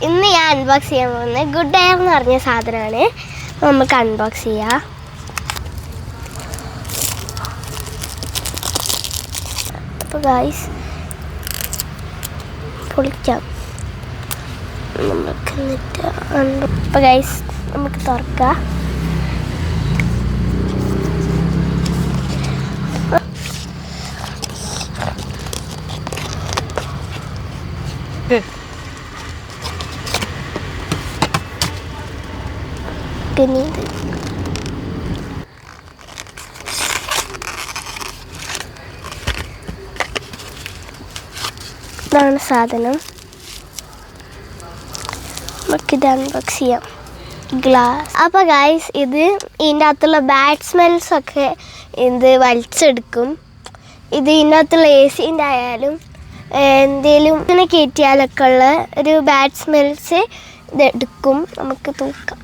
ഇന്ന് ഞാൻ അൺബോക്സ് ചെയ്യാൻ പോകുന്നത് ഗുഡ് എയർ എന്ന് പറഞ്ഞ സാധനമാണ്. നമുക്ക് അൺബോക്സ് ചെയ്യാം. അപ്പോൾ ഗൈസ് പൊളിക്കാം നമുക്ക്. എന്നിട്ട് അപ്പോൾ ഗൈസ് നമുക്ക് തുറക്കാം. ഇതാണ് സാധനം. നമുക്കിത് അൺബോക്സ് ചെയ്യാം. ഗ്ലാസ്. അപ്പോൾ ഗൈസ് ഇത് ഇതിൻ്റെ അകത്തുള്ള ബാഡ് സ്മെൽസൊക്കെ ഇത് വലിച്ചെടുക്കും. ഇത് ഇതിൻ്റെ അകത്തുള്ള AC-ൻ്റെ ആയാലും എന്തെങ്കിലും ഇങ്ങനെ കയറ്റിയാലൊക്കെ ഉള്ള ഒരു ബാഡ് സ്മെൽസ് ഇത് എടുക്കും. നമുക്ക് തൂക്കാം.